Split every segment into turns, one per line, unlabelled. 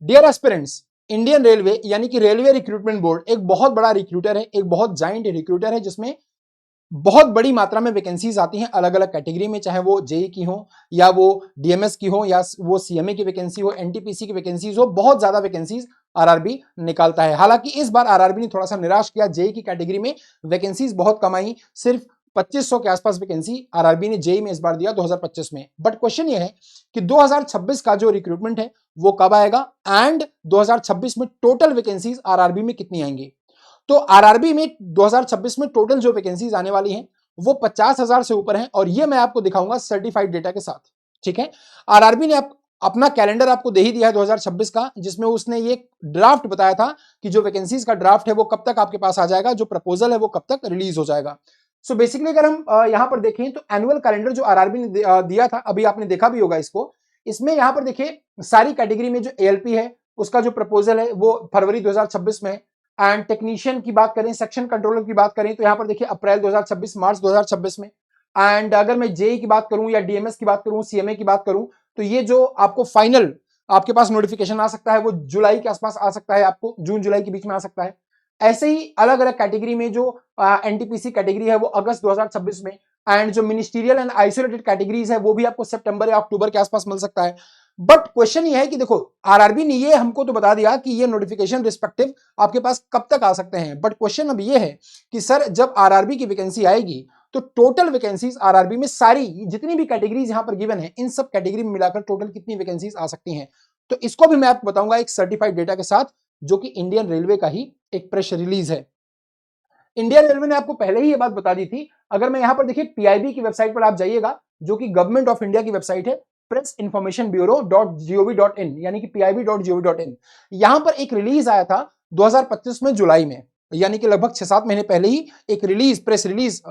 Dear aspirants, Indian railway यानी कि railway recruitment board एक बहुत बड़ा रिक्रूटर है, एक बहुत जाइंट रिक्रूटर है, जिसमें बहुत बड़ी मात्रा में वैकेंसीज आती हैं अलग अलग कैटेगरी में, चाहे वो जेई की हो या वो डीएमएस की हो या वो सीएमए की वैकेंसी हो, एनटीपीसी की वैकेंसीज हो, बहुत ज्यादा वैकेंसीज आरआरबी निकालता है। हालांकि इस बार आरआरबी ने थोड़ा सा निराश किया, जेई की कैटेगरी में वैकेंसीज बहुत कम आई, सिर्फ 2500 के आसपास वैकेंसी आरआरबी ने जेई में इस बार दिया 2025 में। बट क्वेश्चन ये है कि 2026 का जो रिक्रूटमेंट है वो कब आएगा एंड 2026 में टोटल वैकेंसीज आरआरबी में कितनी आएंगी। तो आरआरबी में 2026 में टोटल जो वैकेंसीज आने वाली हैं वो 50,000 से ऊपर हैं, और ये मैं आपको दिखाऊंगा सर्टिफाइड डेटा के साथ। ठीक है, आरआरबी ने अपना कैलेंडर आपको दे ही दिया है 2026 का, जिसमें उसने ये ड्राफ्ट बताया था कि जो वैकेंसीज का ड्राफ्ट है वो कब तक आपके पास आ जाएगा, जो प्रपोजल है वो कब तक रिलीज हो जाएगा। सो बेसिकली अगर हम यहां पर देखें तो एनुअल कैलेंडर जो आरआरबी ने दिया था, अभी आपने देखा भी होगा इसको, इसमें यहां पर देखिए सारी कैटेगरी में जो एएलपी है उसका जो प्रपोजल है वो फरवरी 2026 में, एंड टेक्नीशियन की बात करें, सेक्शन कंट्रोलर की बात करें तो यहां पर देखिए अप्रैल 2026 मार्च 2026 में। एंड अगर मैं जेई की बात करूं या डीएमएस की बात करूं, सीएमए की बात करूं, तो ये जो आपको फाइनल आपके पास नोटिफिकेशन आ सकता है वो जुलाई के आसपास आ सकता है, आपको जून जुलाई के बीच में आ सकता है। ऐसे ही अलग अलग कैटेगरी में जो एनटीपीसी कैटेगरी है वो अगस्त 2026 में, एंड जो मिनिस्टीरियल एंड आइसोलेटेड कैटेगरीज है वो भी आपको सितंबर या अक्टूबर के आसपास मिल सकता है। बट क्वेश्चन ये है कि देखो आरआरबी ने ये हमको तो बता दिया कि ये नोटिफिकेशन रिस्पेक्टिव आपके पास कब तक आ सकते हैं, बट क्वेश्चन अब ये है कि सर जब आरआरबी की वैकेंसी आएगी तो टोटल वैकेंसीज आरआरबी में सारी जितनी भी कैटेगरीज यहां पर गिवन है इन सब कैटेगरी में मिलाकर टोटल कितनी वैकेंसीज आ सकती हैं, तो इसको भी मैं आपको बताऊंगा एक सर्टिफाइड डेटा के साथ, जो कि इंडियन रेलवे का ही एक प्रेस रिलीज है। इंडियन रेलवे ने आपको पहले ही ये बात बता दी थी। अगर मैं यहां पर देखिए पीआईबी की वेबसाइट पर आप जाइएगा, जो कि गवर्नमेंट ऑफ इंडिया की वेबसाइट है, प्रेस इंफॉर्मेशन ब्यूरो .gov.in यानी कि pib.gov.in, यहां पर एक रिलीज आया था 2025 में जुलाई में, यानी कि लगभग 6-7 महीने पहले ही एक रिलीज प्रेस रिलीज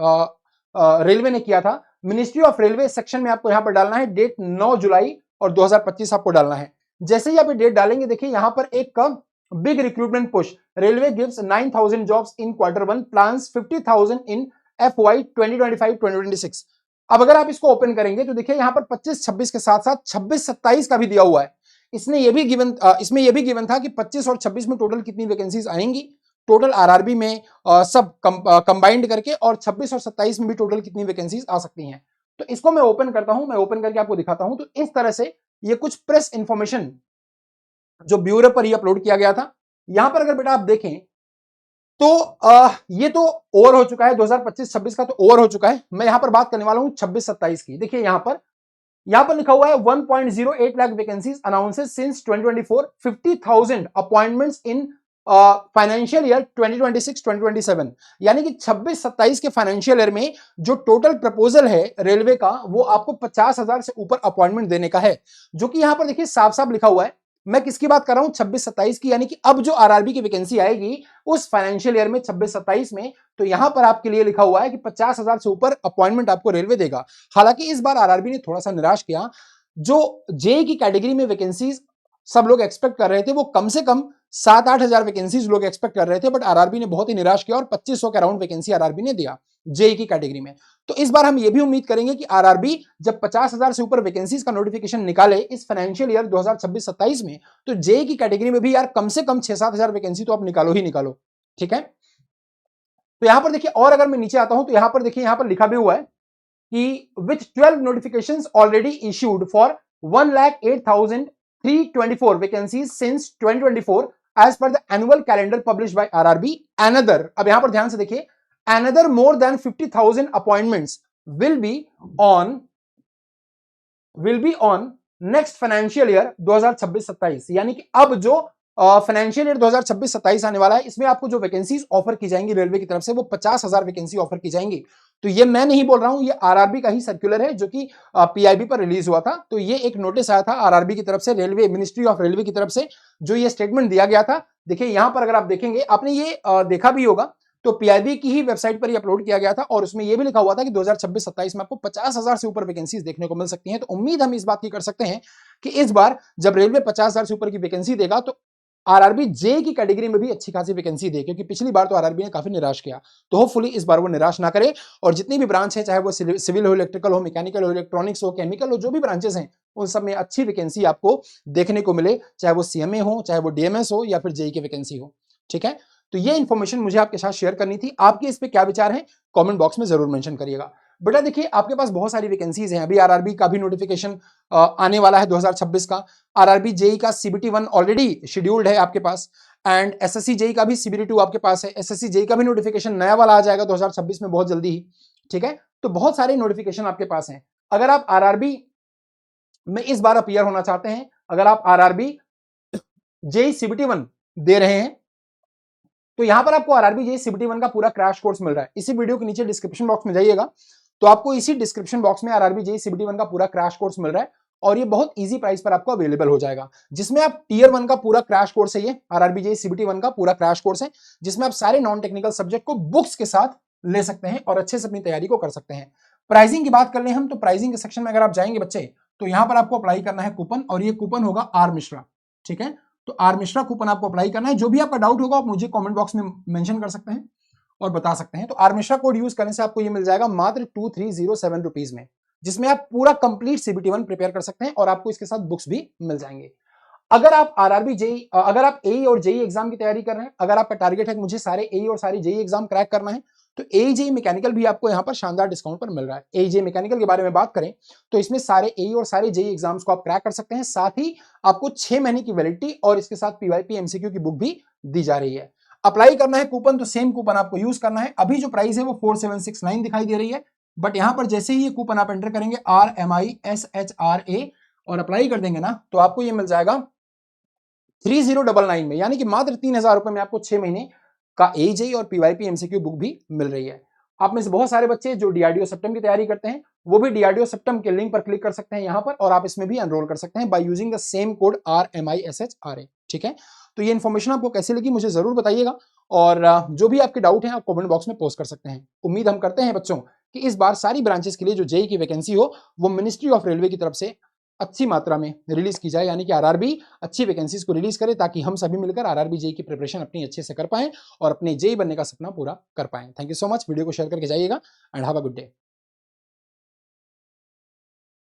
रेलवे ने किया था। मिनिस्ट्री ऑफ रेलवे सेक्शन में आपको यहां पर डालना है डेट 9 जुलाई और 2025 आपको डालना है। जैसे ही आप डेट डालेंगे देखिए यहां पर एक big recruitment push, railway gives 9,000 jobs in Q1, plans 50,000 in FY 2025-2026। अब अगर आप इसको ओपन करेंगे तो देखिए यहां पर 25-26 के साथ साथ 26-27 का भी दिया हुआ है। इसमें ये भी गिवन था कि 25 और 26 में टोटल कितनी वैकेंसीज आएंगी, टोटल आरआरबी में सब कंबाइंड करके, और 26 और 27 में भी टोटल कितनी वैकेंसीज आ सकती हैं। तो इसको मैं ओपन करता हूं, मैं ओपन करके आपको दिखाता हूं। तो इस तरह से ये कुछ प्रेस इंफॉर्मेशन जो ब्यूरो पर ही अपलोड किया गया था। यहां पर अगर बेटा आप देखें तो ये तो ओवर हो चुका है, 2025-26 का तो ओवर हो चुका है। मैं यहां पर बात करने वाला हूं 26-27 की। देखिए यहां पर लिखा हुआ है 1.08 lakh vacancies announces since 2024, 50,000 appointments in financial year 2026-2027, यानी कि 26-27 के फाइनेंशियल ईयर में जो टोटल प्रपोजल है रेलवे का वो आपको 50,000 से ऊपर अपॉइंटमेंट देने का है, जो कि यहां पर देखिए साफ साफ लिखा हुआ है। मैं किसकी बात कर रहा हूं, 26-27 की, यानी कि अब जो आरआरबी की वैकेंसी आएगी उस फाइनेंशियल ईयर में 26-27 में, तो यहां पर आपके लिए लिखा हुआ है कि 50,000 से ऊपर अपॉइंटमेंट आपको रेलवे देगा। हालांकि इस बार आरआरबी ने थोड़ा सा निराश किया, जो जेई की कैटेगरी में वैकेंसीज सब लोग एक्सपेक्ट कर रहे थे वो कम से कम 7-8 हजार वैकेंसीज लोग एक्सपेक्ट कर रहे थे, बट आरआरबी ने बहुत ही निराश किया और 2500 के अराउंड वैकेंसी आरआरबी ने दिया जेई की कैटेगरी में। तो इस बार हम ये भी उम्मीद करेंगे कि आरआरबी जब 50,000 से ऊपर वैकेंसीज का नोटिफिकेशन निकाले इस फाइनेंशियल ईयर 2026-27 में, तो जेई की कैटेगरी में भी यार कम से कम 6-7 हजार वैकेंसी तो आप निकालो ही निकालो। ठीक है, तो यहां पर देखिए, और अगर मैं नीचे आता हूं तो यहां पर देखिए यहां पर लिखा भी हुआ है कि with 12 notifications already issued for 1,08,324 vacancies since 2024 as per the annual calendar published by RRB, another, अब यहां पर ध्यान से देखिए, another more than 50,000 appointments will be on next financial year 2026-27, यानी कि अब जो फाइनेंशियल ईयर 2026-27 आने वाला है इसमें आपको जो वैकेंसीज ऑफर की जाएंगी रेलवे की तरफ से वो 50,000 वैकेंसी ऑफर की जाएंगी। तो ये मैं नहीं बोल रहा हूं, ये आरआरबी का ही सर्कुलर है जो कि पीआईबी पर रिलीज हुआ था। तो ये एक नोटिस आया था आरआरबी की तरफ से, रेलवे मिनिस्ट्री ऑफ रेलवे की तरफ से जो ये स्टेटमेंट दिया गया था। देखिए यहां पर अगर आप देखेंगे, आपने ये देखा भी होगा, तो पीआईबी की ही वेबसाइट पर ही अपलोड किया गया था और उसमें यह भी लिखा हुआ था कि 2026-27 में आपको 50,000 से ऊपर वैकेंसीज देखने को मिल सकती हैं। तो उम्मीद हम इस बात की कर सकते हैं कि इस बार जब रेलवे 50,000 से ऊपर की वैकेंसी देगा तो आरआरबी जे की कैटेगरी में भी अच्छी खासी वैकेंसी दे, क्योंकि पिछली बार तो आरआरबी ने काफी निराश किया। तो होपफुली इस बार वो निराश ना करे और जितनी भी ब्रांच है, चाहे वो सिविल हो, इलेक्ट्रिकल हो, मैकेनिकल हो, इलेक्ट्रॉनिक्स हो, केमिकल हो, जो भी ब्रांचेस हैं उन सब में अच्छी वैकेंसी आपको देखने को मिले, चाहे वो सीएमए हो, चाहे वो डीएमएस हो, या फिर जेई की वैकेंसी हो। ठीक है, तो ये इन्फॉर्मेशन मुझे आपके साथ शेयर करनी थी। आपके इस पे क्या विचार है कमेंट बॉक्स में जरूर मेंशन करिएगा। बेटा देखिए, आपके पास बहुत सारी वैकेंसीज हैं। अभी आरआरबी का भी नोटिफिकेशन आने वाला है 2026 का। आरआरबी जेई का सीबीटी 1 ऑलरेडी शेड्यूल्ड है आपके पास, एंड एसएससी जेई का भी सीबीटी 2 आपके पास है। एसएससी जेई का भी नोटिफिकेशन नया वाला आ जाएगा 2026 में बहुत जल्दी ही। ठीक है, तो बहुत सारे नोटिफिकेशन आपके पास हैं। अगर आप आरआरबी में इस बार अपीयर होना चाहते हैं, अगर आप आरआरबी जेई सीबीटी 1 दे रहे हैं, तो यहां पर आपको आरआरबी जेई सीबीटी 1 का पूरा क्रैश कोर्स मिल रहा है। इसी वीडियो के नीचे डिस्क्रिप्शन बॉक्स में जाइएगा, तो आपको इसी डिस्क्रिप्शन बॉक्स में आरआरबी जेई सीबीटी 1 का पूरा क्रैश कोर्स मिल रहा है, और ये बहुत इजी प्राइस पर आपको अवेलेबल हो जाएगा, जिसमें आप टीयर 1 का पूरा क्रैश कोर्स है। ये आरआरबी जेई सीबीटी 1 का पूरा क्रैश कोर्स है, जिसमें आप सारे नॉन टेक्निकल सब्जेक्ट को बुक्स के साथ ले सकते हैं और अच्छे से अपनी तैयारी को कर सकते हैं। प्राइसिंग की बात कर ले हम, तो प्राइसिंग के सेक्शन में अगर आप जाएंगे बच्चे, तो यहां पर आपको अप्लाई करना है कूपन, और ये कूपन होगा आर मिश्रा। ठीक है, तो आर मिश्रा कूपन आपको अप्लाई करना है। जो भी आपका डाउट होगा आप मुझे कमेंट बॉक्स में मेंशन कर सकते हैं और बता सकते हैं। तो आर मिश्रा कोड यूज करने से आपको ये मिल जाएगा मात्र 2307 रुपीज में, जिसमें आप पूरा कंप्लीट सीबीटी 1 प्रिपेयर कर सकते हैं, और आपको इसके साथ बुक्स भी मिल जाएंगे। अगर आप आरआरबी जेई, अगर आप एई और जेई एग्जाम की तैयारी कर रहे हैं, अगर आपका टारगेट है कि मुझे सारे एई और सारी जेई एग्जाम क्रैक करना है, तो एई जेई मैकेनिकल भी आपको यहां पर शानदार डिस्काउंट पर मिल रहा है। एई जेई मैकेनिकल के बारे में बात करें, तो इसमें सारे एई और सारे जेई एग्जाम्स को आप क्रैक कर सकते हैं। साथ ही आपको 6 महीने की वैलिडिटी और इसके साथ पीवाईपी एमसीक्यू की बुक भी दी जा रही है। अप्लाई करना है कूपन, तो सेम कूपन आपको यूज करना है। अभी जो प्राइस है वो 4769 दिखाई दे रही है, बट यहां पर जैसे ही ये कूपन आप एंटर करेंगे RMISHRA और अप्लाई कर देंगे ना, तो आपको ये मिल जाएगा 3099 में, यानी कि मात्र 3000 रुपए में आपको 6 महीने का एजेई और पीवाईपी एमसीक्यू बुक भी मिल रही है। आप में से बहुत सारे बच्चे जो डीआरडीओ सेप्टम की तैयारी करते हैं, वो भी डीआरडीओ सेप्टम के लिंक पर क्लिक कर सकते हैं यहां पर, और आप इसमें भी एनरोल कर सकते हैं by using the same code RMISHRA। ठीक है, तो ये इन्फॉर्मेशन आपको कैसी लगी मुझे जरूर बताइएगा, और जो भी आपके डाउट हैं आप कमेंट बॉक्स में पोस्ट कर सकते हैं। उम्मीद हम करते हैं बच्चों कि इस बार सारी ब्रांचेस के लिए जो जेई की वैकेंसी हो, वो मिनिस्ट्री ऑफ रेलवे की तरफ से अच्छी मात्रा में रिलीज की जाए, यानी कि आरआरबी अच्छी वैकेंसीज को रिलीज करे, ताकि हम सभी मिलकर आरआरबी जेई की प्रिपरेशन अपनी अच्छे से कर पाएं और अपने जेई बनने का सपना पूरा कर पाएं। Thank you so much, video को शेयर करके जाइएगा, and have a good day.